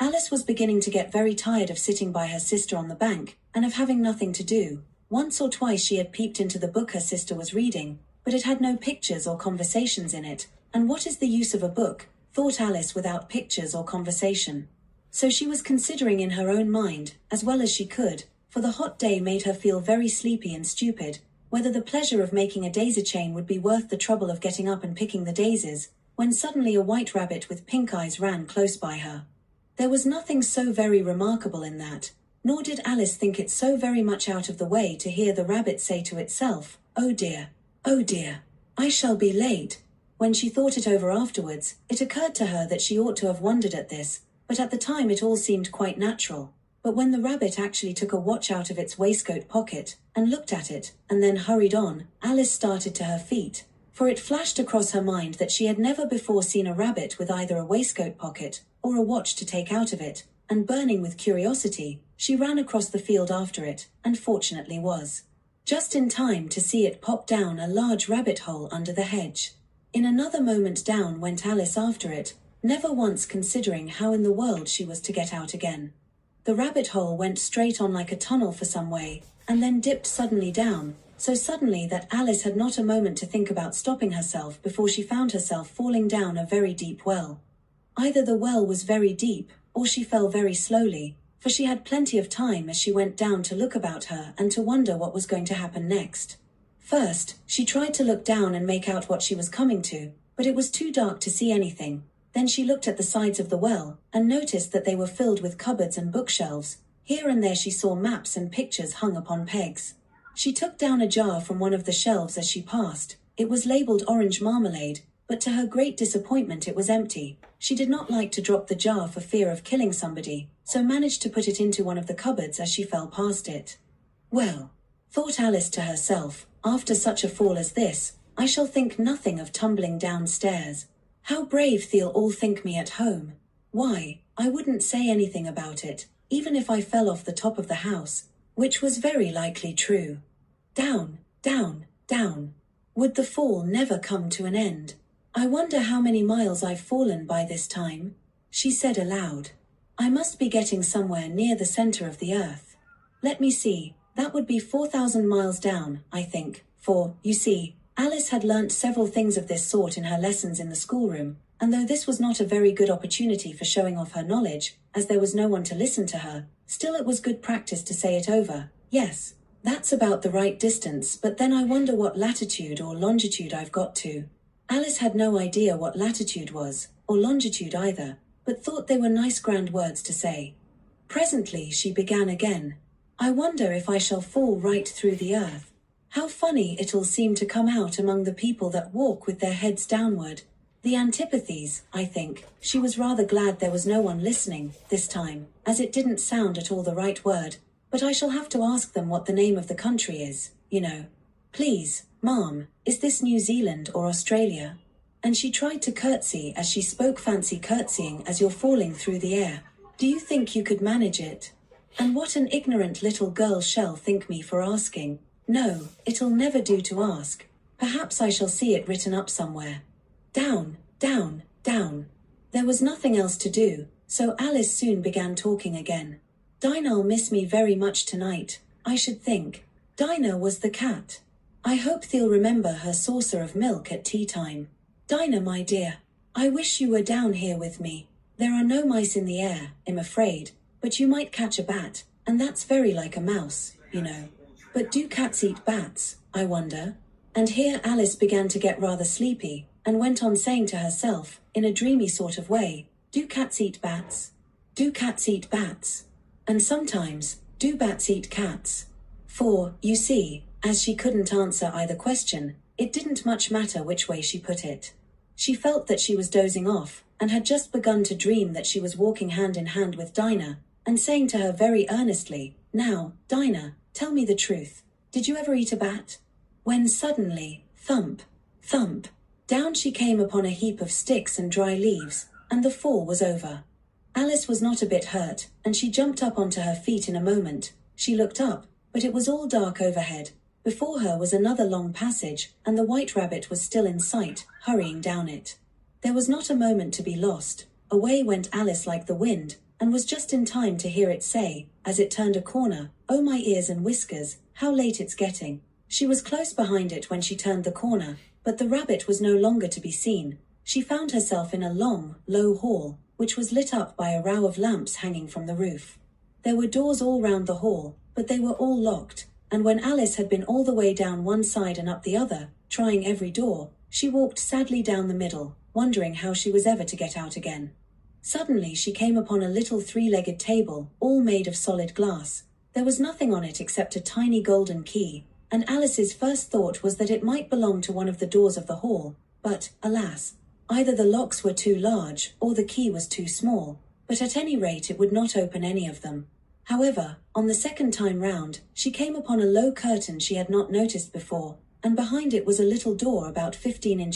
Alice was beginning to get very tired of sitting by her sister on the bank, and of having nothing to do. Once or twice she had peeped into the book her sister was reading, but it had no pictures or conversations in it, and what is the use of a book, thought Alice, without pictures or conversation? So she was considering in her own mind, as well as she could, for the hot day made her feel very sleepy and stupid, whether the pleasure of making a daisy chain would be worth the trouble of getting up and picking the daisies, when suddenly a white rabbit with pink eyes ran close by her. There was nothing so very remarkable in that, nor did Alice think it so very much out of the way to hear the rabbit say to itself, oh dear, I shall be late." When she thought it over afterwards, it occurred to her that she ought to have wondered at this, but at the time it all seemed quite natural. But when the rabbit actually took a watch out of its waistcoat pocket, and looked at it, and then hurried on, Alice started to her feet, for it flashed across her mind that she had never before seen a rabbit with either a waistcoat pocket, or a watch to take out of it, and burning with curiosity, she ran across the field after it, and fortunately was just in time to see it pop down a large rabbit hole under the hedge. In another moment down went Alice after it, never once considering how in the world she was to get out again. The rabbit hole went straight on like a tunnel for some way, and then dipped suddenly down, so suddenly that Alice had not a moment to think about stopping herself before she found herself falling down a very deep well. Either the well was very deep, or she fell very slowly, for she had plenty of time as she went down to look about her and to wonder what was going to happen next. First, she tried to look down and make out what she was coming to, but it was too dark to see anything. Then she looked at the sides of the well, and noticed that they were filled with cupboards and bookshelves. Here and there she saw maps and pictures hung upon pegs. She took down a jar from one of the shelves as she passed. It was labeled orange marmalade, but to her great disappointment it was empty. She did not like to drop the jar for fear of killing somebody, so managed to put it into one of the cupboards as she fell past it. Well, thought Alice to herself, after such a fall as this, I shall think nothing of tumbling downstairs. How brave they'll all think me at home. Why, I wouldn't say anything about it, even if I fell off the top of the house, which was very likely true. Down, down, down. Would the fall never come to an end? I wonder how many miles I've fallen by this time, she said aloud. I must be getting somewhere near the center of the earth. Let me see, that would be 4,000 miles down, I think, for, you see, Alice had learnt several things of this sort in her lessons in the schoolroom, and though this was not a very good opportunity for showing off her knowledge, as there was no one to listen to her, still it was good practice to say it over. Yes, that's about the right distance, but then I wonder what latitude or longitude I've got to. Alice had no idea what latitude was, or longitude either, but thought they were nice grand words to say. Presently she began again. I wonder if I shall fall right through the earth. How funny it'll seem to come out among the people that walk with their heads downward. The antipathies, I think. She was rather glad there was no one listening, this time, as it didn't sound at all the right word, but I shall have to ask them what the name of the country is, you know. Please, ma'am, is this New Zealand or Australia? And she tried to curtsy as she spoke, fancy curtsying as you're falling through the air. Do you think you could manage it? And what an ignorant little girl shall think me for asking. No, it'll never do to ask. Perhaps I shall see it written up somewhere. Down, down, down. There was nothing else to do, so Alice soon began talking again. Dinah'll miss me very much tonight, I should think. Dinah was the cat. I hope they'll remember her saucer of milk at tea time. Dinah, my dear, I wish you were down here with me. There are no mice in the air, I'm afraid, but you might catch a bat, and that's very like a mouse, you know. But do cats eat bats, I wonder? And here Alice began to get rather sleepy, and went on saying to herself, in a dreamy sort of way, do cats eat bats? Do cats eat bats? And sometimes, do bats eat cats? For, you see, as she couldn't answer either question, it didn't much matter which way she put it. She felt that she was dozing off, and had just begun to dream that she was walking hand in hand with Dinah, and saying to her very earnestly, now, Dinah, tell me the truth. Did you ever eat a bat? When suddenly, thump, thump, down she came upon a heap of sticks and dry leaves, and the fall was over. Alice was not a bit hurt, and she jumped up onto her feet in a moment. She looked up, but it was all dark overhead. Before her was another long passage, and the white rabbit was still in sight, hurrying down it. There was not a moment to be lost. Away went Alice like the wind, and was just in time to hear it say, as it turned a corner, "Oh my ears and whiskers, how late it's getting." She was close behind it when she turned the corner, but the rabbit was no longer to be seen. She found herself in a long, low hall, which was lit up by a row of lamps hanging from the roof. There were doors all round the hall, but they were all locked, and when Alice had been all the way down one side and up the other, trying every door, she walked sadly down the middle, wondering how she was ever to get out again. Suddenly she came upon a little three-legged table, all made of solid glass. There was nothing on it except a tiny golden key, and Alice's first thought was that it might belong to one of the doors of the hall, but, alas, either the locks were too large or the key was too small, but at any rate it would not open any of them. However, on the second time round, she came upon a low curtain she had not noticed before, and behind it was a little door about 15 inches